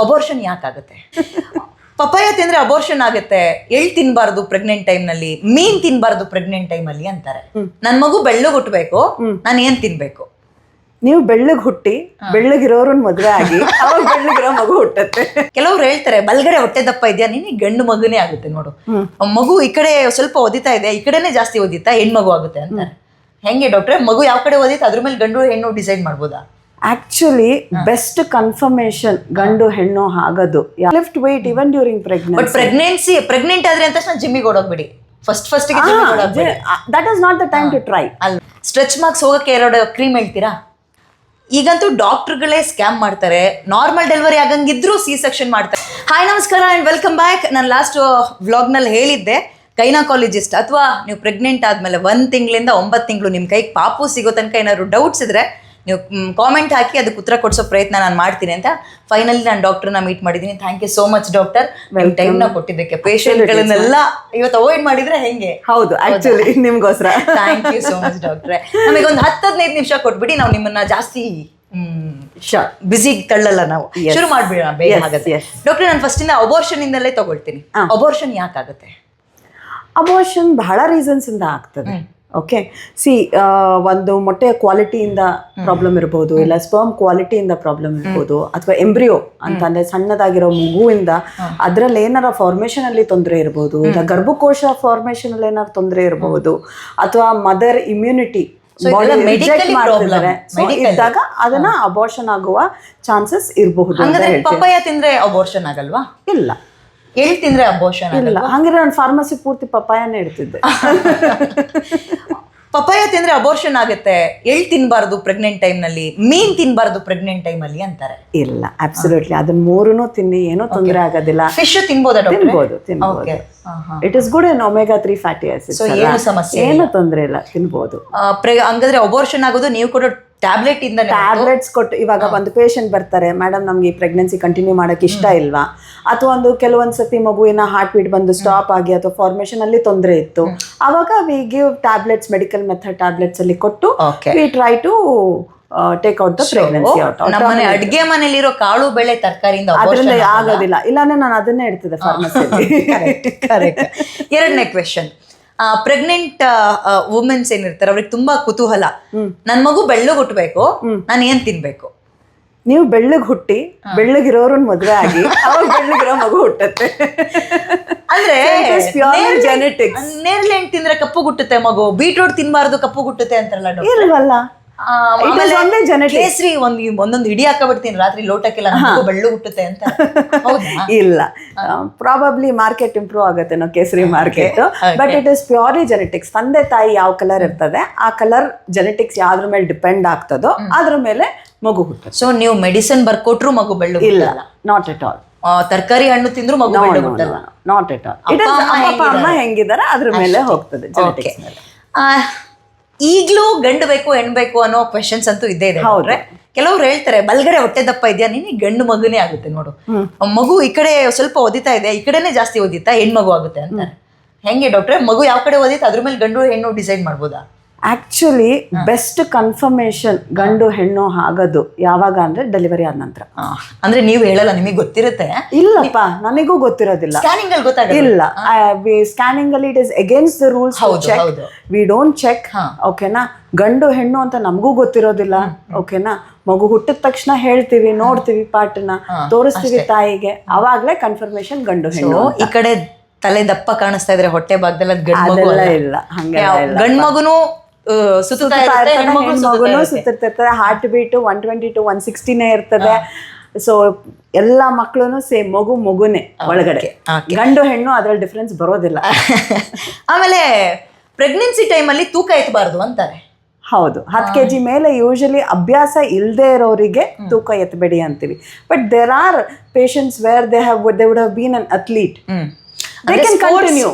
Abortion ಯಾಕಾಗುತ್ತೆ? Papaya ತಿಂದ್ರೆ abortion ಆಗುತ್ತೆ, ಎಳ್ ತಿನ್ಬಾರ್ದು ಪ್ರೆಗ್ನೆಂಟ್ ಟೈಮ್ ನಲ್ಲಿ, ಮೀನ್ ತಿನ್ಬಾರ್ದು ಪ್ರೆಗ್ನೆಂಟ್ ಟೈಮ್ ಅಲ್ಲಿ ಅಂತಾರೆ. ನನ್ ಮಗು ಬೆಳ್ಳಗ್ ಹುಟ್ಟಬೇಕು, ನಾನು ಏನ್ ತಿನ್ಬೇಕು? ನೀವು ಬೆಳ್ಳಗ್ ಹುಟ್ಟಿ ಬೆಳ್ಳಗಿರೋರನ್ ಮದ್ವೆ ಆಗಿ ಅವಾಗ ಬೆಳ್ಳಗಿರೋ ಮಗು ಹುಟ್ಟತ್ತೆ. ಕೆಲವ್ರು ಹೇಳ್ತಾರೆ ಬಲ್ಗಡೆ ಹೊಟ್ಟೆ ದಪ್ಪ ಇದೆಯಾ ನೀನು, ಗಂಡು ಮಗುನೇ ಆಗುತ್ತೆ ನೋಡು. ಮಗು ಈ ಕಡೆ ಸ್ವಲ್ಪ ಓದಿತಾ ಇದೆ, ಈ ಕಡೆನೆ ಜಾಸ್ತಿ ಓದಿತಾ ಹೆಣ್ಮಗು ಆಗುತ್ತೆ ಅಂತಾರೆ. ಹೆಂಗೆ ಡಾಕ್ಟ್ರೆ, ಮಗು ಯಾವ ಕಡೆ ಓದಿತ್ತು ಅದ್ರ ಮೇಲೆ ಗಂಡು ಹೆಣ್ಣು ಡಿಸೈಡ್ ಮಾಡ್ಬೋದಾ? ಆಕ್ಚುಲಿ ಬೆಸ್ಟ್ ಕನ್ಫರ್ಮೇಶನ್ ಗಂಡು ಹೆಣ್ಣು ಆಗೋದು lift weight even during pregnancy. Pregnant ಆದ್ರೆ ಅಂತ ಜಿಮ್ಮಿಗೆ ಓಡೋಗ್ಬಿಡಿ, ಫಸ್ಟ್ ಗೆ that is not the time to try. Stretch marks ಹೋಗಕ್ಕೆ ಎರಡು ಕ್ರೀಮ್ ಹೇಳ್ತೀರಾ? ಈಗಂತೂ ಡಾಕ್ಟರ್ಗಳೇ ಸ್ಕ್ಯಾಮ್ ಮಾಡ್ತಾರೆ, ನಾರ್ಮಲ್ ಡೆಲಿವರಿ ಆಗಂಗಿದ್ರು ಸಿ ಸೆಕ್ಷನ್ ಮಾಡ್ತಾರೆ. ಹಾಯ್ ನಮಸ್ಕಾರ ಅಂಡ್ ವೆಲ್ಕಮ್ ಬ್ಯಾಕ್. ನಾನು ಲಾಸ್ಟ್ ವ್ಲಾಗ್ನಲ್ಲಿ ಹೇಳಿದ್ದೆ, ಗೈನಕಾಲಜಿಸ್ಟ್ ಅಥವಾ ನೀವು ಪ್ರೆಗ್ನೆಂಟ್ ಆದಮೇಲೆ 1 ತಿಂಗಳಿಂದ 9 ತಿಂಗಳು ನಿಮ್ಮ ಕೈಗೆ ಪಾಪು ಸಿಗೋ ತನಕ ಏನಾದ್ರು ಡೌಟ್ಸ್ ಇದ್ರೆ ನೀವು ಕಾಮೆಂಟ್ ಹಾಕಿ ಅದಕ್ಕೆ ಉತ್ತರ ಕೊಡಿಸೋ ಪ್ರಯತ್ನ ನಾನು ಮಾಡ್ತೀನಿ ಅಂತ. ಫೈನಲಿ ನಾನು ಡಾಕ್ಟರ್ನ ಮೀಟ್ ಮಾಡಿದ್ದೀನಿ. Thank you so much doctor, ಟೈಮ್ನ ಕೊಟ್ಟಿದ್ದಕ್ಕೆ. ಪೇಷಂಟ್ಗಳನ್ನೆಲ್ಲ ಇವತ್ತು ಅವಾಯ್ಡ್ ಮಾಡಿದ್ರೆ ಹೆಂಗೆ? ಹೌದು, ಆಕ್ಚುಲಿ ನಿಮ್ಗೋಸ್ಕರ. ಥ್ಯಾಂಕ್ ಯು ಸೋ ಮಚ್ ಡಾಕ್ಟ್ರೆ. ನಮಗೆ ಒಂದು 10-15 ನಿಮಿಷ ಕೊಟ್ಬಿಡಿ, ನಾವು ನಿಮ್ಮನ್ನ ಜಾಸ್ತಿ ಬಿಸಿ ತಳ್ಳಲ್ಲ, ನಾವು ಶುರು ಮಾಡ್ಬಿಡೋಣ ಬೇಗ. ಹಾಗಾದ್ರೆ ಡಾಕ್ಟ್ರೆ, ನಾನು ಫಸ್ಟ್ ಇಂದ ಅಬೋರ್ಷನ್ ಇಂದಲೇ ತಗೊಳ್ತೀನಿ. ಅಬೋರ್ಷನ್ ಯಾಕಾಗುತ್ತೆ? ಅಬೋರ್ಷನ್ ಬಹಳ ರೀಸನ್ಸ್ ಇಂದ ಆಗ್ತದೆ. ಓಕೆ, ಒಂದು ಮೊಟ್ಟೆಯ ಕ್ವಾಲಿಟಿಯಿಂದ ಪ್ರಾಬ್ಲಮ್ ಇರ್ಬೋದು, ಇಲ್ಲ ಸ್ಪರ್ಮ್ ಕ್ವಾಲಿಟಿಯಿಂದ ಪ್ರಾಬ್ಲಮ್ ಇರ್ಬೋದು, ಅಥವಾ ಎಂಬ್ರಿಯೋ ಅಂತಂದ್ರೆ ಸಣ್ಣದಾಗಿರೋ ಮಗುವಿಂದ ಅದ್ರಲ್ಲಿ ಏನಾರ ಫಾರ್ಮೇಶನ್ ಅಲ್ಲಿ ತೊಂದರೆ ಇರ್ಬೋದು, ಇಲ್ಲ ಗರ್ಭಕೋಶ ಫಾರ್ಮೇಶನ್ ಅಲ್ಲಿ ಏನಾರು ತೊಂದರೆ ಇರಬಹುದು, ಅಥವಾ ಮದರ್ ಇಮ್ಯುನಿಟಿ ಇದ್ದಾಗ ಅದನ್ನ ಅಬೋರ್ಷನ್ ಆಗುವ ಚಾನ್ಸಸ್ ಇರಬಹುದು. ಪಪ್ಪಾಯ ತಿಂದ್ರೆ ಅಬೋರ್ಷನ್ ಆಗಲ್ವಾ? ಇಲ್ಲ. ಎಳ್ ತಿಂದ್ರೆ ಅಬೋರ್ಷನ್ ಇಲ್ಲ. ಹಂಗಿದ್ರೆ ನಾನು ಫಾರ್ಮಸಿ ಪೂರ್ತಿ ಪಪ್ಪಾಯನೇ ಇಡ್ತಿದ್ದೆ. ಪಪಾಯ ತಿಂದ್ರೆ ಅಬೋರ್ಷನ್ ಆಗುತ್ತೆ, ಎಳ್ ತಿನ್ಬಾರ್ದು ಪ್ರೆಗ್ನೆಂಟ್ ಟೈಮ್ ನಲ್ಲಿ, ಮೀನ್ ತಿನ್ಬಾರ್ದು ಪ್ರೆಗ್ನೆಂಟ್ ಟೈಮ್ ಅಲ್ಲಿ ಅಂತಾರೆ. ಇಲ್ಲ, ಅಬ್ಸಲ್ಯೂಟ್ಲಿ ಅದನ್ನ ಮೂರನ್ನು ತಿನ್ನಿ, ಏನೂ ತೊಂದರೆ ಆಗೋದಿಲ್ಲ. ಫಿಶ್ ತಿನ್ಬೋದಾ? ತಿನ್ಬೋದು. It is good in omega 3 fatty acids. ಏನು ಸಮಸ್ಯೆ, ಏನು ತೊಂದರೆ ಇಲ್ಲ, ತಿನ್ಬೋದು. ಹಂಗಾದ್ರೆ ಅಬೋರ್ಷನ್ ಆಗೋದು ನೀವು ಕೊಡೋ ಟ್ಯಾಬ್ಲೆಟ್ಸ್ ಕೊಟ್ಟು. ಇವಾಗ ಒಂದು ಪೇಷಂಟ್ ಬರ್ತಾರೆ, ಮೇಡಮ್ ನಮ್ಗೆ ಈ ಪ್ರೆಗ್ನೆನ್ಸಿ ಕಂಟಿನ್ಯೂ ಮಾಡಕ್ಕೆ ಇಷ್ಟ ಇಲ್ವಾ, ಅಥವಾ ಕೆಲವೊಂದ್ಸತಿ ಮಗುವಿನ ಹಾರ್ಟ್ ಬೀಟ್ ಬಂದು ಸ್ಟಾಪ್ ಆಗಿ ಅಥವಾ ಫಾರ್ಮೇಶನ್ ಅಲ್ಲಿ ತೊಂದರೆ ಇತ್ತು, ಅವಾಗ we give tablets, medical method tablets ಅಲ್ಲಿ ಕೊಟ್ಟು we try to take out the pregnancy out. ನಮ್ಮನೆ ಅಡ್ಗೆ ಮನೆಯಲ್ಲಿರೋ ಕಾಳು ಬೆಳೆ ತರಕಾರಿಯಿಂದ ಅದರಿಂದ ಆಗೋದಿಲ್ಲ. ಇಲ್ಲಾಂದ್ರೆ ನಾನು ಅದನ್ನೇ ಇಡ್ತಿದ್ದೆ ಫಾರ್ಮಸಿಯಲ್ಲಿ. ಕರೆಕ್ಟ್. ಎರಡನೇ ಕ್ವೆಶನ್, ಪ್ರೆಗ್ನೆಂಟ್ ವುಮೆನ್ಸ್ ಏನಿರ್ತಾರೆ ಅವ್ರಿಗೆ ತುಂಬಾ ಕುತೂಹಲ, ನನ್ ಮಗು ಬೆಳ್ಳಗ್ ಹುಟ್ಟಬೇಕು, ನಾನು ಏನ್ ತಿನ್ಬೇಕು? ನೀವು ಬೆಳ್ಳಗ್ ಹುಟ್ಟಿ ಬೆಳ್ಳಗಿರೋರನ್ ಮದ್ವೆ ಆಗಿ ಅವಾಗ ಬೆಳ್ಳಗಿರೋ ಮಗು ಹುಟ್ಟತ್ತೆ. ಅಂದ್ರೆ ಜೆನೆಟಿಕ್ಸ್. ನೇರಳೆ ಹಣ್ಣು ತಿಂದ್ರೆ ಕಪ್ಪು ಹುಟ್ಟುತ್ತೆ ಮಗು, ಬೀಟ್ರೂಟ್ ತಿನ್ಬಾರ್ದು ಕಪ್ಪು ಹುಟ್ಟುತ್ತೆ ಅಂತಾರಲ್ಲ? ಇಲ್ವಲ್ಲ, ಕೇಸರಿ ಒಂದೊಂದು ಹಿಡಿ ಹಾಕಬಿಡ್ತೀನಿ ರಾತ್ರಿ ಲೋಟಕ್ಕೆಲ್ಲ, ಬೆಳ್ಳು ಹುಟ್ಟುತ್ತೆ ಅಂತ. ಇಲ್ಲ, ಪ್ರಾಬಬ್ಲಿ ಮಾರ್ಕೆಟ್ ಇಂಪ್ರೂವ್ ಆಗುತ್ತೆ ನಾವು ಕೇಸರಿ market, but it is purely genetics. ತಂದೆ ತಾಯಿ ಯಾವ ಕಲರ್ ಇರ್ತದೆ ಆ ಕಲರ್ ಜೆನೆಟಿಕ್ಸ್ ಯಾವ್ದ್ರ ಮೇಲೆ ಡಿಪೆಂಡ್ ಆಗ್ತದೋ ಅದ್ರ ಮೇಲೆ ಮಗು ಹುಟ್ಟುತ್ತೆ. ಸೊ ನೀವು ಮೆಡಿಸಿನ್ ಬರ್ಕೊಟ್ರು ಮಗು ಬೆಳ್ಳು ಇಲ್ಲ? Not at all. ತರಕಾರಿ ಹಣ್ಣು ತಿಂದ್ರು ಮಗು ಬೆಳ್ಳು ಹುಟ್ಟಲ್ಲ? Not at all. It is ಅಪ್ಪ ಅಮ್ಮ ಹೆಂಗಿದಾರೆ ಅದ್ರ ಮೇಲೆ ಹೋಗ್ತದೆ, ಜೆನೆಟಿಕ್ಸ್ ಮೇಲೆ. ಈಗ್ಲೂ ಗಂಡು ಬೇಕು ಹೆಣ್ಣು ಬೇಕು ಅನ್ನೋ ಕ್ವೆಶನ್ಸ್ ಅಂತೂ ಇದ್ದೇ ಇದೆ. ಕೆಲವ್ರು ಹೇಳ್ತಾರೆ ಬಲ್ಗಡೆ ಹೊಟ್ಟೆ ದಪ್ಪ ಇದೆಯಾ ನೀನು, ಗಂಡು ಮಗುನೇ ಆಗುತ್ತೆ ನೋಡು. ಮಗು ಈ ಕಡೆ ಸ್ವಲ್ಪ ಓದಿತಾ ಇದೆ, ಈ ಕಡೆನೆ ಜಾಸ್ತಿ ಓದಿತಾ ಹೆಣ್ಮಗು ಆಗುತ್ತೆ ಅಂತಾರೆ. ಹೆಂಗೆ ಡಾಕ್ಟ್ರೆ, ಮಗು ಯಾವ ಕಡೆ ಓದಿತ್ತು ಅದ್ರ ಮೇಲೆ ಗಂಡು ಹೆಣ್ಣು ಡಿಸೈಡ್ ಮಾಡ್ಬೋದಾ? ಆಕ್ಚುಲಿ ಬೆಸ್ಟ್ ಕನ್ಫರ್ಮೇಶನ್ ಗಂಡು ಹೆಣ್ಣು ಆಗೋದು ಯಾವಾಗ ಅಂದ್ರೆ ಡೆಲಿವರಿ ಆದ ನಂತರ. ಅಂದ್ರೆ ನೀವು ಹೇಳಲ್ಲ, ನಿಮಗೆ ಗೊತ್ತಿರುತ್ತೆ? ಇಲ್ಲಪ್ಪ, ನನಗೂ ಗೊತ್ತಿರೋದಿಲ್ಲ. ಸ್ಕ್ಯಾನಿಂಗ್ ಅಲ್ಲಿ ಗೊತ್ತಾಗ? ಇಲ್ಲ, ಸ್ಕ್ಯಾನಿಂಗ್ ಅಲ್ಲಿ it is against the rules. We don't check. ಓಕೆನಾ, ಗಂಡು ಹೆಣ್ಣು ಅಂತ ನಮಗೂ ಗೊತ್ತಿರೋದಿಲ್ಲ. ಓಕೆನಾ, ಮಗು ಹುಟ್ಟಿದ ತಕ್ಷಣ ಹೇಳ್ತೀವಿ, ನೋಡ್ತೀವಿ, ಪಾರ್ಟ್ನ ತೋರಿಸ್ತೀವಿ ತಾಯಿಗೆ, ಅವಾಗ್ಲೇ ಕನ್ಫರ್ಮೇಶನ್ ಗಂಡು ಹೆಣ್ಣು. ಈ ಕಡೆ ತಲೆ ದಪ್ಪ ಕಾಣಿಸ್ತಾ ಇದ್ರೆ ಹೊಟ್ಟೆ ಭಾಗದಲ್ಲಿ ಗಂಡು ಇಲ್ಲ, ಹಂಗೆ ಗಂಡು ಮಗುನು ಸುತ್ತಿರ್ತದೆ. ಹಾರ್ಟ್ ಬೀಟ್ 120 to 160 ಇರ್ತದೆ. ಸೊ ಎಲ್ಲಾ ಮಕ್ಳು ಸೇಮ್, ಮಗುನೇ ಒಳಗಡೆ. ಗಂಡು ಹೆಣ್ಣು ಅದ್ರಲ್ಲಿ ಡಿಫ್ರೆನ್ಸ್ ಬರೋದಿಲ್ಲ. ಆಮೇಲೆ ಪ್ರೆಗ್ನೆನ್ಸಿ ಟೈಮಲ್ಲಿ ತೂಕ ಎತ್ತಬಾರ್ದು ಅಂತಾರೆ. ಹೌದು, 10 kg ಮೇಲೆ ಯೂಶಲಿ ಅಭ್ಯಾಸ ಇಲ್ಲದೆ ಇರೋರಿಗೆ ತೂಕ ಎತ್ತಬೇಡಿ ಅಂತೀವಿ. But there are patients where they would have been an athlete.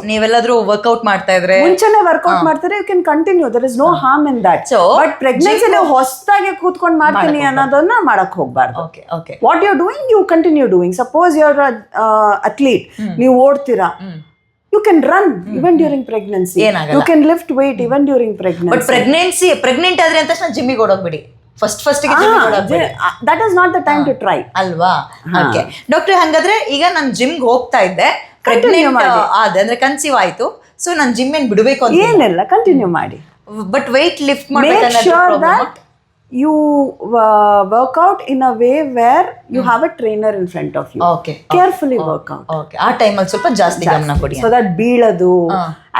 ನೀವೆಲ್ಲಾದ್ರೂ ವರ್ಕೌಟ್ ಮಾಡ್ತಾ ಇದ್ರೆ ಮುಂಚೆನೆ ವರ್ಕೌಟ್ ಮಾಡ್ತಾರೆ, you can continue, there is no harm in that. But pregnancy ಹೊಸದಾಗಿ ಕೂತ್ಕೊಂಡು ಮಾಡ್ತೀನಿ ಅನ್ನೋದನ್ನ ಮಾಡಕ್ ಹೋಗ್ಬಾರ್ದು. What you are doing, you continue doing. Suppose you are athlete, ನೀವು ಓಡ್ತೀರಾ, you can run even during pregnancy. You can lift weight even during pregnancy. But pregnant ಆದ್ರೆ ಅಂತ ಜಿಮ್ಮಿಗೆ ಓಡೋಗ್ಬಿಡಿ, first that is not the time to try ಅಲ್ವಾ? Okay ಡಾಕ್ಟ್ರೆ, ಹಂಗಾದ್ರೆ ಈಗ ನಾನು ಜಿಮ್ಗೆ ಹೋಗ್ತಾ ಇದ್ದೆ, ಪ್ರೆಗ್ನೆಂಟ್ ಆದೆ ಅಂದ್ರೆ ಕನ್ಸೀವ್ ಆಯ್ತು, ಸೊ ನಾನು ಜಿಮ್ ಏನ್ ಬಿಡಬೇಕು ಅಂತ ಏನಿಲ್ಲ, ಕಂಟಿನ್ಯೂ ಮಾಡಿ. But weight lift Make sure that you work out in a way where you have a trainer in front of you. Okay. Carefully work out. Okay, ಆ ಟೈಮಲ್ಲಿ ಸ್ವಲ್ಪ ಜಾಸ್ತಿ ಗಮನ ಕೊಡಿ. So that ಬೀಳೋದು,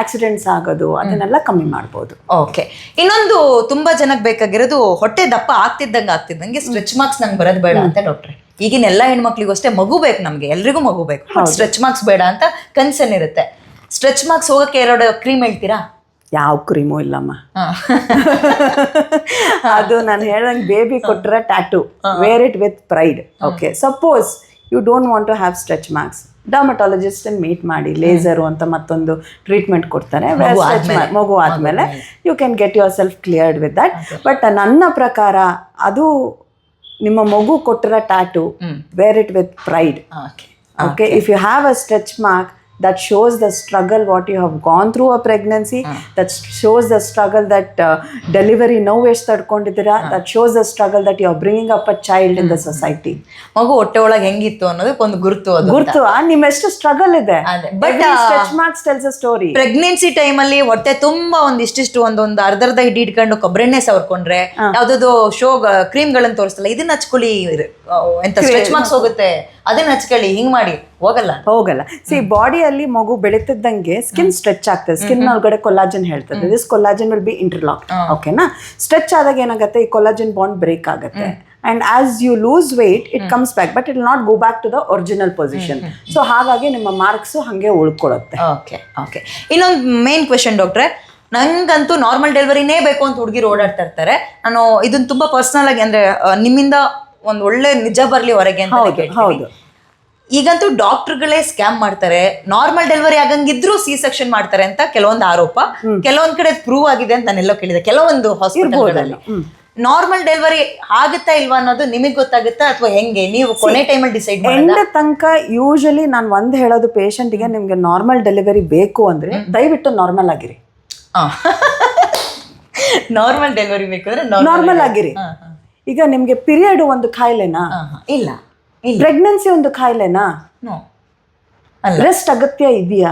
ಆಕ್ಸಿಡೆಂಟ್ಸ್ ಆಗೋದು ಅದನ್ನೆಲ್ಲ ಕಮ್ಮಿ ಮಾಡ್ಬೋದು. ಓಕೆ, ಇನ್ನೊಂದು ತುಂಬಾ ಜನಕ್ಕೆ ಬೇಕಾಗಿರೋದು ಹೊಟ್ಟೆ ದಪ್ಪ ಆಗ್ತಿದ್ದಂಗೆ ಸ್ಟ್ರೆಚ್ ಮಾರ್ಕ್ಸ್ ನಂಗೆ ಬರೋದು ಬೇಡ ಅಂತ ಡಾಕ್ಟ್ರೆ. ಈಗಿನ ಎಲ್ಲ ಹೆಣ್ಮಕ್ಳಿಗೂ ಅಷ್ಟೇ ಮಗು ಬೇಕು, ನಮ್ಗೆ ಎಲ್ರಿಗೂ ಮಗು ಬೇಕು, ಸ್ಟ್ರೆಚ್ ಮಾರ್ಕ್ಸ್ ಬೇಡ ಅಂತ ಕನ್ಸರ್ನ್ ಇರುತ್ತೆ. ಸ್ಟ್ರೆಚ್ ಮಾರ್ಕ್ಸ್ ಹೋಗಕ್ಕೆ ಎರಡು ಕ್ರೀಮ್ ಹೇಳ್ತೀರಾ? ಯಾವ ಕ್ರೀಮು ಇಲ್ಲಮ್ಮ. ಅದು ನಾನು ಹೇಳ್ದಂಗೆ ಬೇಬಿ ಕೊಟ್ಟರೆ tattoo, wear it with pride. Okay, suppose you don't want to have stretch marks, dermatologist meet ಮಾಡಿ, ಲೇಸರು ಅಂತ ಮತ್ತೊಂದು ಟ್ರೀಟ್ಮೆಂಟ್ ಕೊಡ್ತಾರೆ ಮಗು ಆದಮೇಲೆ. You can get yourself cleared with that. But ನನ್ನ ಪ್ರಕಾರ ಅದು ನಿಮ್ಮ ಮಗು ಕೊಟ್ಟಿರೋ tattoo, wear it with pride. Okay, if you have a stretch mark that shows the struggle what you have gone through a pregnancy, that shows the struggle that delivery ನೋವು ಎಷ್ಟು ತಡ್ಕೊಂಡಿದ್ದೀರಾ, that shows the struggle that you are bringing up a child in the society. ಮಗು ಹೊಟ್ಟೆ ಒಳಗೆ ಹೆಂಗಿತ್ತು ಅನ್ನೋದಕ್ಕೆ ಒಂದು ಗುರುತು ನಿಮ್ಮ ಎಷ್ಟು ಸ್ಟ್ರಗಲ್ ಇದೆ. But stretch marks tells a story. Pregnancy ಟೈಮಲ್ಲಿ ಹೊಟ್ಟೆ ತುಂಬಾ ಒಂದಿಷ್ಟು ಒಂದು ಅರ್ಧರ್ಧ ಹಿಡಿಕೊಂಡ್ರೆ ಕೊಬ್ಬರೆಣ್ಣೆ ಸವರ್ಕೊಂಡ್ರೆ ಯಾವ್ದಾದ್ರು ಶೋ ಕ್ರೀಮ್ಗಳನ್ನ ತೋರಿಸ್ತಲ್ಲ, ಇದನ್ನ ಹಚ್ಕೊಳ್ಳಿ ಎಂತ ಸ್ಟ್ರೆಚ್ ಮಾರ್ಕ್ಸ್ ಹೋಗುತ್ತೆ, ಅದನ್ನ ಹಚ್ಕೊಳ್ಳಿ, ಹಿಂಗ್ ಮಾಡಿ, ಹೋಗಲ್ಲ. ಸಿ ಬಾಡಿಯಲ್ಲಿ ಮಗು ಬೆಳೀತಿದ್ದಂಗೆ ಸ್ಕಿನ್ ಸ್ಟ್ರೆಚ್ ಆಗ್ತದೆ, ಸ್ಕಿನ್ ಒಳಗಡೆ ಕೊಲಾಜನ್ ಹೇಳ್ತದೆ, this collagen will be interlock. ಓಕೆನಾ, ಸ್ಟ್ರೆಚ್ ಆದಾಗ ಏನಾಗುತ್ತೆ, ಈ ಕೊಲಾಜನ್ ಬಾಂಡ್ ಬ್ರೇಕ್ ಆಗುತ್ತೆ. And as you lose weight, it comes back, but it will not go back to the original position. So ಹಾಗಾಗಿ ನಿಮ್ಮ ಮಾರ್ಕ್ಸ್ ಹಂಗೆ ಉಳ್ಕೊಳ್ಳುತ್ತೆ. ಓಕೆ. ಇನ್ನೊಂದು ಮೇನ್ ಕ್ವೆಶನ್ ಡಾಕ್ಟ್ರೆ, ನಂಗಂತೂ ನಾರ್ಮಲ್ ಡೆಲಿವರಿನೇ ಬೇಕು ಅಂತ ಹುಡುಗಿರು ಓಡಾಡ್ತಾ ಇರ್ತಾರೆ. ನಾನು ಇದನ್ನ ತುಂಬಾ ಪರ್ಸನಲ್ ಆಗಿ ಅಂದ್ರೆ ನಿಮ್ಮಿಂದ ಒಂದು ಒಳ್ಳೆ ನಿಜ ಬರ್ಲಿ ಹೊರಗೆ ಅಂತ ಹೌದು. ಈಗಂತೂ ಡಾಕ್ಟರ್ಗಳೇ ಸ್ಕ್ಯಾಮ್ ಮಾಡ್ತಾರೆ, ನಾರ್ಮಲ್ ಡೆಲಿವರಿ ಆಗಂಗಿದ್ರು ಸಿ ಸೆಕ್ಷನ್ ಮಾಡ್ತಾರೆ ಅಂತ ಕೆಲವೊಂದು ಆರೋಪ, ಕೆಲವೊಂದ್ ಕಡೆ ಪ್ರೂವ್ ಆಗಿದೆ ಅಂತ ನಾನೆಲ್ಲೋ ಕೇಳಿದೆ. ಕೆಲವೊಂದು ಹಾಸ್ಪಿಟಲ್ಗಳಲ್ಲಿ ನಾರ್ಮಲ್ ಡೆಲಿವರಿ ಆಗುತ್ತಾ ಇಲ್ವಾ ಅನ್ನೋದು ನಿಮಗೆ ಗೊತ್ತಾಗುತ್ತಾ ಅಥವಾ ಹೆಂಗೆ, ನೀವು ಕೊನೆ ಟೈಮಲ್ಲಿ ಡಿಸೈಡ್ ಎಂಡ್ ತನಕ ಯೂಶಲಿ ನಾನು ಒಂದು ಹೇಳೋದು ಪೇಷಂಟ್ಗೆ, ನಿಮ್ಗೆ ನಾರ್ಮಲ್ ಡೆಲಿವರಿ ಬೇಕು ಅಂದ್ರೆ ದಯವಿಟ್ಟು ನಾರ್ಮಲ್ ಆಗಿರಿ. ನಾರ್ಮಲ್ ಡೆಲಿವರಿ ಬೇಕು ಅಂದ್ರೆ ನಾರ್ಮಲ್ ಆಗಿರಿ. ಈಗ ನಿಮ್ಗೆ ಪೀರಿಯಡ್ ಒಂದು ಕಾಯಿಲೆನಾ? ಇಲ್ಲ. ಪ್ರೆಗ್ನೆನ್ಸಿ ಒಂದು ಕಾಯಿಲೆನಾ? ರೆಸ್ಟ್ ಅಗತ್ಯ ಇದೆಯಾ?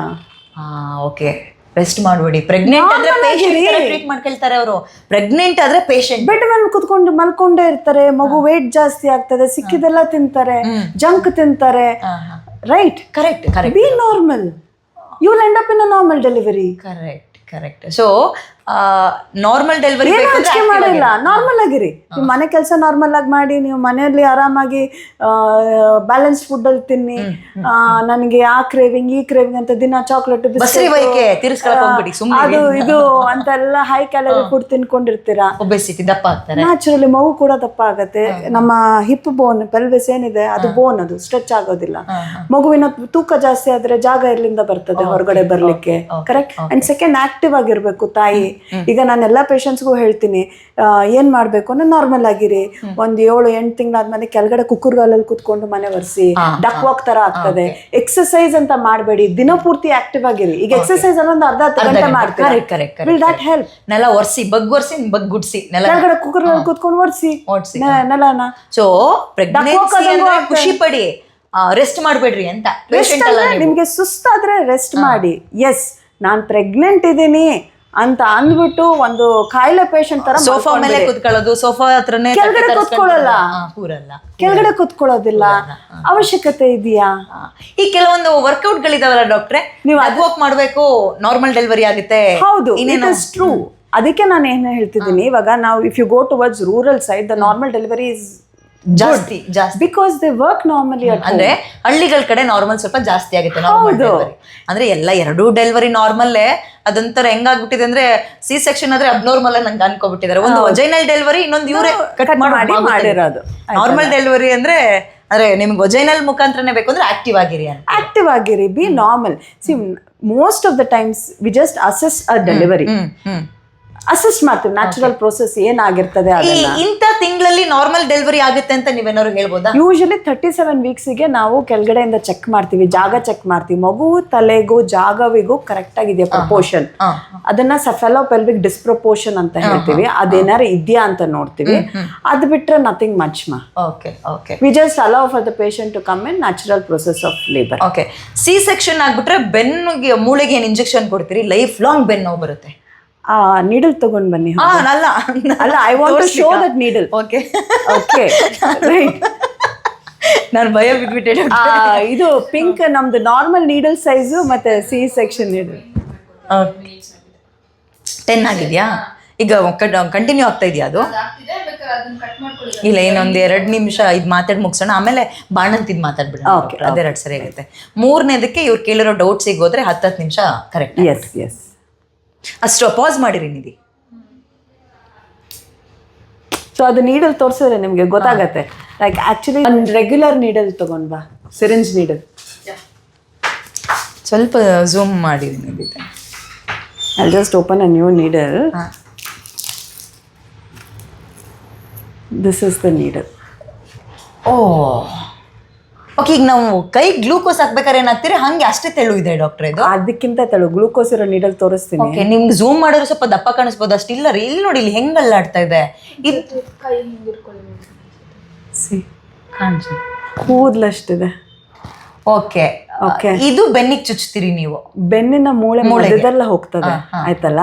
ಓಕೆ, ರೆಸ್ಟ್ ಮಾಡಬೇಡಿ. ಪ್ರೆಗ್ನೆಂಟ್ ಆದ್ರೆ ಪೇಷಂಟ್ ಟ್ರೀಟ್ ಮಾಡ್ಕೊಳ್ತಾರೆ ಅವರು, ಪ್ರೆಗ್ನೆಂಟ್ ಆದ್ರೆ ಪೇಷಂಟ್ ಬೆಡ್ ಮೇಲೆ ಕುತ್ಕೊಂಡು ಮಲ್ಕೊಂಡೇ ಇರ್ತಾರೆ, ಮಗು ವೇಟ್ ಜಾಸ್ತಿ ಆಗ್ತದೆ, ಸಿಕ್ಕಿದೆಲ್ಲ ತಿಂತಾರೆ, ಜಂಕ್ ತಿಂತಾರೆ. Right, correct. Be normal, you will end up in a normal delivery. Correct. So normal delivery ಮಾಡಿಲ್ಲ, ನಾರ್ಮಲ್ ಆಗಿರಿ. ನೀವು ಮನೆ ಕೆಲಸ ನಾರ್ಮಲ್ ಆಗಿ ಮಾಡಿ, ನೀವು ಮನೆಯಲ್ಲಿ ಆರಾಮಾಗಿ ಬ್ಯಾಲೆನ್ಸ್ ಫುಡ್ ಅಲ್ಲಿ ತಿನ್ನಿ. ನನಗೆ ಆ ಕ್ರೇವಿಂಗ್ ಈ ಕ್ರೇವಿಂಗ್ ಅಂತ ದಿನ ಚಾಕ್ಲೇಟ್ ಅದು ಇದು ಅಂತೆಲ್ಲ ಹೈ ಕ್ಯಾಲರಿ ಫುಡ್ ತಿನ್ಕೊಂಡಿರ್ತೀರಾ, ನ್ಯಾಚುರಲಿ ಮಗು ಕೂಡ ದಪ್ಪ ಆಗತ್ತೆ. ನಮ್ಮ ಹಿಪ್ ಬೋನ್ ಪೆಲ್ವಿಸ್ ಏನಿದೆ ಅದು ಬೋನ್, ಅದು ಸ್ಟ್ರೆಚ್ ಆಗೋದಿಲ್ಲ. ಮಗುವಿನ ತೂಕ ಜಾಸ್ತಿ ಆದ್ರೆ ಜಾಗ ಎಲ್ಲಿಂದ ಬರ್ತದೆ ಹೊರಗಡೆ ಬರ್ಲಿಕ್ಕೆ? ಕರೆಕ್ಟ್. ಅಂಡ್ ಸೆಕೆಂಡ್, ಆಕ್ಟಿವ್ ಆಗಿರ್ಬೇಕು ತಾಯಿ. ಈಗ ನಾನು ಎಲ್ಲಾ ಪೇಷಂಟ್ಸ್ಗೂ ಹೇಳ್ತೀನಿ, ಏನ್ ಮಾಡ್ಬೇಕು ಅಂದ್ರೆ ನಾರ್ಮಲ್ ಆಗಿರಿ. ಒಂದ್ 7-8 ತಿಂಗಳಾದ್ಮೇಲೆ ಕೆಳಗಡೆ ಕುಕ್ಕರ್ಗಾಲಲ್ಲಿ ಕುತ್ಕೊಂಡು ಮನೆ ಒರೆಸಿ, ಡಕ್ ವಾಕ್ ತರ ಆಗ್ತದೆ. ಎಕ್ಸರ್ಸೈಸ್ ಅಂತ ಮಾಡಬೇಡಿ, ದಿನ ಪೂರ್ತಿ ಆಕ್ಟಿವ್ ಆಗಿರಿ. ಈಗ ಎಕ್ಸರ್ಸೈಸ್ ಅನ್ನೊಂದು ಅರ್ಧ ಗಂಟೆ ಮಾಡ್ತೀವಿ, ವಿಲ್ ದಟ್ ಹೆಲ್ಪ್? ನೆಲ ಒರೆಸಿ, ಬಗ್ಗುಡ್ಸಿ ಕೆಳಗಡೆ ಕುಕ್ಕರ್ಗಾಲಲ್ಲಿ ಕುತ್ಕೊಂಡು ಒರೆಸಿ ನೆಲನ. ಸೊ ಪ್ರೆಗ್ನೆನ್ಸಿ ಅಂದ್ರೆ ಖುಷಿ ಪಡಿ, ರೆಸ್ಟ್ ಮಾಡಬೇಡ್ರಿ ಅಂತ. ನಿಮ್ಗೆ ಸುಸ್ತಾದ್ರೆ ರೆಸ್ಟ್ ಮಾಡಿ. ಎಸ್, ನಾನ್ ಪ್ರೆಗ್ನೆಂಟ್ ಇದ್ದೀನಿ ಅಂತ ಅಂದ್ಬಿಟ್ಟು ಒಂದು ಕಾಯಿಲೆ ಪೇಷಂಟ್ ತರ ಸೋಫಾ ಮೇಲೆ ಕುತ್ಕೊಳ್ಳೋದು, ಸೋಫಾ ಹತ್ರನೇ ಕೆಳಗಡೆ ಕುತ್ಕೊಳ್ಳಲ್ಲ, ಕೆಳಗಡೆ ಕುತ್ಕೊಳ್ಳೋದಿಲ್ಲ. ಅವಶ್ಯಕತೆ ಇದೆಯಾ? ಈ ಕೆಲವೊಂದು ವರ್ಕೌಟ್ ಗಳಿದಾವಲ್ಲ ಡಾಕ್ಟ್ರೆ, ನೀವು ಅದು ವಾಕ್ ಮಾಡ್ಬೇಕು, ನಾರ್ಮಲ್ ಡೆಲಿವರಿ ಆಗುತ್ತೆ. ಹೌದು, ಇಟ್ ಇಸ್ ಟ್ರೂ. ಅದಕ್ಕೆ ನಾನು ಏನ್ ಹೇಳ್ತಿದ್ದೀನಿ, ಇವಾಗ ನಾವು if you go towards rural side, the normal delivery is ಜಾಸ್ತಿ ಬಿಕಾಸ್ ದೇ ವರ್ಕ್ ನಾರ್ಮಲಿ. ಅಂದ್ರೆ ಹಳ್ಳಿಗಳ ಕಡೆ ನಾರ್ಮಲ್ ಸ್ವಲ್ಪ ಜಾಸ್ತಿ ಆಗುತ್ತೆ. ಅಂದ್ರೆ ಎಲ್ಲ 2 ಡೆಲಿವರಿ ನಾರ್ಮಲ್ಲೇ. ಅದೊಂಥರ ಹೆಂಗಾಗ್ಬಿಟ್ಟಿದೆ ಅಂದ್ರೆ ಸಿ ಸೆಕ್ಷನ್ ಆದ್ರೆ ಅಬ್ನಾರ್ಮಲ್ ನಂಗೆ ಅನ್ಕೋಬಿಟ್ಟಿದ್ದಾರೆ. ಒಂದು ವಜೈನಲ್ ಡೆಲಿವರಿ, ಇನ್ನೊಂದು ಇವರೇ ಕಟ್ ಮಾಡಿರೋದು. ನಾರ್ಮಲ್ ಡೆಲಿವರಿ ಅಂದ್ರೆ ನಿಮ್ಗೆ ವಜೈನಲ್ ಮುಖಾಂತರನೇ ಬೇಕು ಅಂದ್ರೆ ಆಕ್ಟಿವ್ ಆಗಿರಿ, be normal. C most of the times we just assess a delivery. Assist ಮಾಡ್ತೀವಿ. ನ್ಯಾಚುರಲ್ ಪ್ರೋಸೆಸ್ ಏನಾಗಿರ್ತದೆ ಅದನ್ನ ಇಂಥ ತಿಂಗಳಲ್ಲಿ ನಾರ್ಮಲ್ ಡೆಲಿವರಿ ಆಗುತ್ತೆ ಅಂತ ನೀವೇನಾದ್ರು ಹೇಳ್ಬೋದಾ? ಯೂಶಲಿ 37 ವೀಕ್ಸಿಗೆ ನಾವು ಕೆಳಗಡೆಯಿಂದ ಚೆಕ್ ಮಾಡ್ತೀವಿ, ಜಾಗ ಚೆಕ್ ಮಾಡ್ತೀವಿ, ಮಗು ತಲೆಗೂ ಜಾಗವಿಗೂ ಕರೆಕ್ಟ್ ಆಗಿದೆಯಾ ಪ್ರಪೋರ್ಷನ್. ಅದನ್ನ ಸೆಫಾಲೋಪೆಲ್ವಿಕ್ ಡಿಸ್ಪ್ರಪೋರ್ಷನ್ ಅಂತ ಹೇಳ್ತೀವಿ. ಅದೇನಾರು ಇದೆಯಾ ಅಂತ ನೋಡ್ತೀವಿ. ಅದು ಬಿಟ್ರೆ ನಥಿಂಗ್ ಮಚ್ ಮಾ. Okay okay. We just allow for the patient to come in natural process of labour. Okay. C section ಆಗ್ಬಿಟ್ರೆ ಬೆನ್ನಿಗೆ ಮೂಳೆಗೆ ಏನು ಇಂಜೆಕ್ಷನ್ ಕೊಡ್ತೀರಿ? ಲೈಫ್ ಲಾಂಗ್ ಬೆನ್ನು ನೋವು ಬರುತ್ತೆ. ನೀಡಲ್ ತಗೊಂಡ್ ಬನ್ನಿ. ಅಲ್ಲ, I want to show that needle. Okay okay, right. ನಾನು ಭಯ ಬಿಟ್ಬಿಟ್ಟೆ. ಇದು ಪಿಂಕ್ ನಮ್ದು ನಾರ್ಮಲ್ ನೀಡಲ್ ಸೈಜು ಮತ್ತೆ ಸಿ ಸೆಕ್ಷನ್ ನೀಡಲ್. 10 ಆಗಿದೆಯಾ ಈಗ? ಕಂಟಿನ್ಯೂ ಆಗ್ತಾ ಇದೆಯಾ ಅದು? ಇಲ್ಲ, ಇನ್ನೊಂದು 2 ನಿಮಿಷ ಇದು ಮಾತಾಡಿ ಮುಗಿಸೋಣ, ಆಮೇಲೆ ಬಾಣಂತಿದ್ ಮಾತಾಡ್ಬಿಡೋಣ. ಅದೇ 2 ಸರಿ ಆಗುತ್ತೆ. 3ನೇದಕ್ಕೆ ಇವ್ರು ಕೇಳಿರೋ ಡೌಟ್ಸಿಗೆ ಹೋದ್ರೆ 10 ನಿಮಿಷ ಕರೆಕ್ಟ್. Yes yes. ಅಷ್ಟು ಪಾಸ್ ಮಾಡಿರಿ ನಿಧಿ. ಸೊ ಅದು ನೀಡಲ್ ತೋರಿಸಿದ್ರೆ ನಿಮಗೆ ಗೊತ್ತಾಗತ್ತೆ. ಲೈಕ್ ಆಕ್ಚುಲಿ ಒಂದು ರೆಗ್ಯುಲರ್ ನೀಡಲ್ ತಗೊಂಡ್ ಬಾ, ಸಿರಿಂಜ್ ನೀಡಲ್. ಸ್ವಲ್ಪ ಝೂಮ್ ಮಾಡಿರಿ Nidhi. I'll just open a new needle. This is the needle. Okay. ಈಗ ನಾವು ಕೈ ಗ್ಲೂಕೋಸ್ ಹಾಕ್ಬೇಕಾದ್ರೆ ಏನಾಗ್ತೀರಿ? ಹಂಗೆ ಅಷ್ಟೇ ತೆಳು ಇದೆ ಡಾಕ್ಟ್ರೆ ಇದು? ಅದಕ್ಕಿಂತ ತೆಳು ಗ್ಲೂಕೋಸ್ ಇರೋ ನೀಡಲ್ ತೋರಿಸ್ತೀನಿ. ಓಕೆ. ನಿಮ್ಗೆ ಝೂಮ್ ಮಾಡಿದ್ರೆ ಸ್ವಲ್ಪ ದಪ್ಪ ಕಾಣಿಸ್ಬೋದು, ಅಷ್ಟು ಇಲ್ಲ ರೀ. ಇಲ್ಲಿ ನೋಡಿ, ಇಲ್ಲಿ ಹೆಂಗ್ ಅಲ್ಲಾಡ್ತಾ ಇದೆ ಇದು. ಕೂದಲಷ್ಟಿದೆ. Okay okay. ಇದು ಬೆನ್ನಿಗೆ ಚುಚ್ತೀರಿ ನೀವು? ಬೆನ್ನಿನ ಮೂಳೆ ಮಧ್ಯದಲ್ಲ ಹೋಗ್ತದೆ, ಆಯ್ತಲ್ಲ.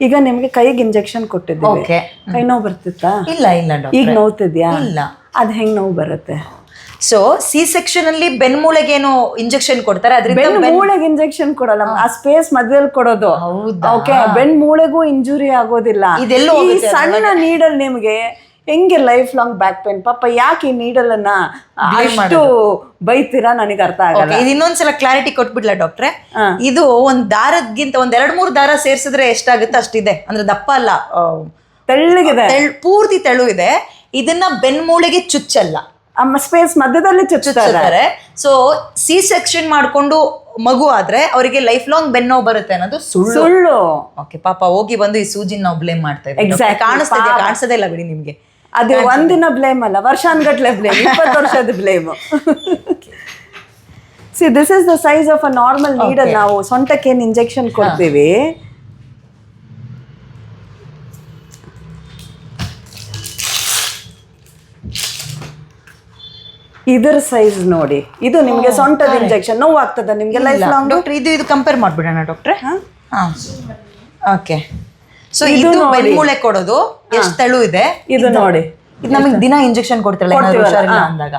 ಈಗ ನಿಮ್ಗೆ ಕೈಗೆ ಇಂಜೆಕ್ಷನ್ ಕೊಟ್ಟಿದ್ದೀವಿ, ಕೈ ನೋವು ಬರ್ತಿತ್ತಾ? ಇಲ್ಲ ಇಲ್ಲ. ಈಗ ನೋವ್ತಿದ್ಯಾ? ಇಲ್ಲ. ಅದ್ ಹೆಂಗ್ ನೋವು ಬರುತ್ತೆ? ಸೊ ಸಿ ಸೆಕ್ಷನ್ ಅಲ್ಲಿ ಬೆನ್ಮೂಳೆಗೇನು ಇಂಜೆಕ್ಷನ್ ಕೊಡ್ತಾರೆ? ಬೆನ್ ಮೂಳೆಗೆ ಇಂಜೆಕ್ಷನ್ ಕೊಡಲ್ಲ, ಆ ಸ್ಪೇಸ್ ಮಧ್ಯದಲ್ಲಿ ಕೊಡೋದು. ಓಕೆ. ಬೆನ್ ಮೂಳೆಗೂ ಇಂಜುರಿ ಆಗೋದಿಲ್ಲ. ಈ ಸಣ್ಣ ನೀಡಲ್ ನಿಮ್ಗೆ ಹೆಂಗೆ ಲೈಫ್ ಲಾಂಗ್ ಬ್ಯಾಕ್ ಪೇನ್? ಪಾಪ ಯಾಕೆ ಈ ನೀಡಲ್ ಅನ್ನ ಅಷ್ಟು ಬೈತೀರಾ? ನನಗೆ ಅರ್ಥ ಆಗಲ್ಲ. ಇದು ಇನ್ನೊಂದ್ಸಲ ಕ್ಲಾರಿಟಿ ಕೊಟ್ಬಿಡ್ಲಾ ಡಾಕ್ಟ್ರೆ? ಇದು ಒಂದ್ ದಾರದ್ಗಿಂತ 2-3 ದಾರ ಸೇರ್ಸಿದ್ರೆ ಎಷ್ಟಾಗುತ್ತೆ ಅಷ್ಟಿದೆ. ಅಂದ್ರೆ ದಪ್ಪ ಅಲ್ಲ, ತೆಳ್ಳಗಿದೆ, ಪೂರ್ತಿ ತೆಳು ಇದೆ. ಇದನ್ನ ಬೆನ್ಮೂಳೆಗೆ ಚುಚ್ಚಲ್ಲ, ಸ್ಪೇಸ್ ಮಧ್ಯದಲ್ಲಿ ಚುಚ್ಚುತ್ತಾರೆ. ಸೊ ಸಿ ಸೆಕ್ಷನ್ ಮಾಡ್ಕೊಂಡು ಮಗು ಆದ್ರೆ ಅವರಿಗೆ ಲೈಫ್ ಲಾಂಗ್ ಬೆನ್ನೋ ಬರುತ್ತೆ ಅನ್ನೋದು ಸುಳ್ಳು. ಓಕೆ. ಪಾಪ ಹೋಗಿ ಬಂದು ಈ ಸೂಜಿನ ನಾವು ಬ್ಲೇಮ್ ಮಾಡ್ತಾ ಇದ್ದೀವಿ. ಕಾಣಿಸ್ತದೆ ಇಲ್ಲ ಬಿಡಿ ನಿಮ್ಗೆ. ಅದು ಒಂದಿನ ಬ್ಲೇಮ್ ಅಲ್ಲ, ವರ್ಷಾನ್ಗಟ್ಲೆ ಬ್ಲೇಮ್, 20 ವರ್ಷದ blame. See this is the size of a normal needle. ನಾವು ಸೊಂಟಕ್ಕೆ ಏನ್ ಇಂಜೆಕ್ಷನ್ ಕೊಡ್ತೀವಿ, ಇದರ ಸೈಜ್ ನೋಡಿ. ಇದು ನಿಮ್ಗೆ ಸೊಂಟದ ಇಂಜೆಕ್ಷನ್ ನೋವು ಆಗ್ತದ ನಿಮ್ಗೆ ಲೈಫ್ ಲಾಂಗ್? ಡಾಕ್ಟರ್ ಇದು ಕಂಪೇರ್ ಮಾಡ್ಬಿಡೋಣ ಡಾಕ್ಟ್ರೆ. ಓಕೆ. ಸೊ ಇದು ಬೆನ್ಮೂಳೆ ಕೊಡೋದು ಎಷ್ಟು ತೆಳು ಇದೆ ಇದು ನೋಡಿ. ಇದು ನಮಗೆ ದಿನ ಇಂಜೆಕ್ಷನ್ ಕೊಡ್ತಿರಲ್ಲ ಹುಷಾರಿಲ್ಲ ಅಂದಾಗ.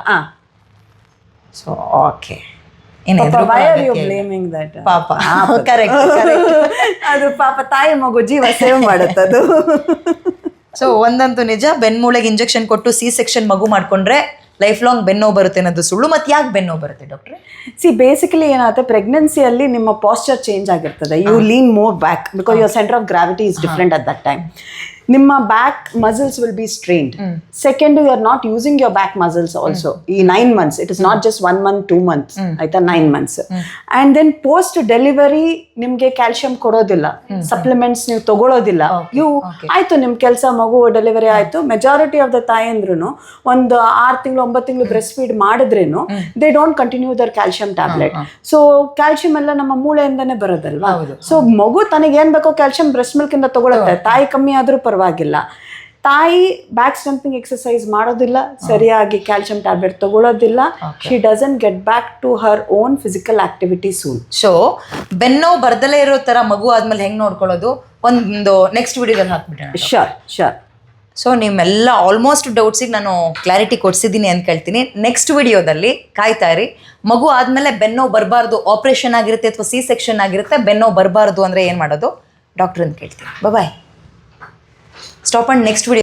So okay. ಪಾಪ ಅದು ಪಾಪ ತಾಯಿ ಮಗು ಜೀವ ಸೇವ್ ಮಾಡುತ್ತದು. ಸೊ ಒಂದಂತೂ ನಿಜ, ಬೆನ್ಮೂಳೆಗೆ ಇಂಜೆಕ್ಷನ್ ಕೊಟ್ಟು ಸಿ ಸೆಕ್ಷನ್ ಮಗು ಮಾಡ್ಕೊಂಡ್ರೆ ಲೈಫ್ ಲಾಂಗ್ ಬೆನ್ನೋ ಬರುತ್ತೆ ಅನ್ನೋದು ಸುಳ್ಳು. ಮತ್ತೆ ಯಾಕೆ ಬೆನ್ನೋ ಬರುತ್ತೆ ಡಾಕ್ಟ್ರೆ? ಸಿ ಬೇಸಿಕಲಿ ಏನಾಗುತ್ತೆ, ಪ್ರೆಗ್ನೆನ್ಸಿಯಲ್ಲಿ ನಿಮ್ಮ ಪಾಸ್ಚರ್ ಚೇಂಜ್ ಆಗಿರ್ತದೆ. You lean more back because your centre of gravity is different at that time. ನಿಮ್ಮ back muscles will be strained. Second, you are not using your back muscles also. ಈ 9 months, it is not just 1 month 2 months, ಆಯ್ತಾ, 9 months. And then post delivery ನಿಮ್ಗೆ calcium ಕೊಡೋದಿಲ್ಲ, supplements ನೀವು ತಗೊಳ್ಳೋದಿಲ್ಲ. You ಆಯ್ತು ನಿಮ್ ಕೆಲಸ, ಮಗು ಡೆಲಿವರಿ ಆಯ್ತು. ಮೆಜಾರಿಟಿ ಆಫ್ ದ ತಾಯಂದ್ರೂ ಒಂದು 6 ತಿಂಗಳು 9 ತಿಂಗಳು ಬ್ರೆಸ್ಟ್ ಫೀಡ್ ಮಾಡಿದ್ರೇನು they don't continue their calcium tablet. So calcium ಎಲ್ಲ ನಮ್ಮ ಮೂಳೆಯಿಂದಾನೇ ಬರೋದಲ್ವಾ. ಸೊ ಮಗು ತನಗೆ ಏನ್ ಬೇಕೋ ಕ್ಯಾಲ್ಸಿಯಂ ಬ್ರೆಸ್ಟ್ ಮಿಲ್ಕ್ ಇಂದ ತಗೊಳುತ್ತೆ. ತಾಯಿ ಕಮ್ಮಿ ಆದ್ರೂ ಪರವಾಗಿಲ್ಲ. ತಾಯಿ ಬ್ಯಾಕ್ ಸ್ಟ್ರೆಂಥನಿಂಗ್ ಎಕ್ಸರ್ಸೈಸ್ ಮಾಡೋದಿಲ್ಲ, ಸರಿಯಾಗಿ ಕ್ಯಾಲ್ಸಿಯಂ ಟ್ಯಾಬ್ಲೆಟ್ ತಗೊಳ್ಳೋದಿಲ್ಲ. She doesn't get back to her own physical activity soon. So ಬೆನ್ನೋವು ಬರ್ದಲೇ ಇರೋ ತರ ಮಗು ಆದ್ಮೇಲೆ ಹೆಂಗ್ ನೋಡ್ಕೊಳ್ಳೋದು ಒಂದು ನೆಕ್ಸ್ಟ್ ವಿಡಿಯೋದಲ್ಲಿ ಹಾಕ್ಬಿಟ್ಟೆ. ಶೋರ್. ಸೊ ನಿಮ್ಮೆಲ್ಲ ಆಲ್ಮೋಸ್ಟ್ ಡೌಟ್ಸಿಗೆ ನಾನು ಕ್ಲಾರಿಟಿ ಕೊಡ್ಸಿದ್ದೀನಿ ಅಂತ ಕೇಳ್ತೀನಿ. ನೆಕ್ಸ್ಟ್ ವಿಡಿಯೋದಲ್ಲಿ ಕಾಯ್ತಾ ಇರಿ. ಮಗು ಆದಮೇಲೆ ಬೆನ್ನೋವು ಬರಬಾರ್ದು, ಆಪ್ರೇಷನ್ ಆಗಿರುತ್ತೆ ಅಥವಾ ಸಿ ಸೆಕ್ಷನ್ ಆಗಿರುತ್ತೆ, ಬೆನ್ನೋವು ಬರಬಾರ್ದು ಅಂದರೆ ಏನು ಮಾಡೋದು ಡಾಕ್ಟ್ರ್ ಅಂತ ಕೇಳ್ತೀನಿ. Bye. Stop and next video.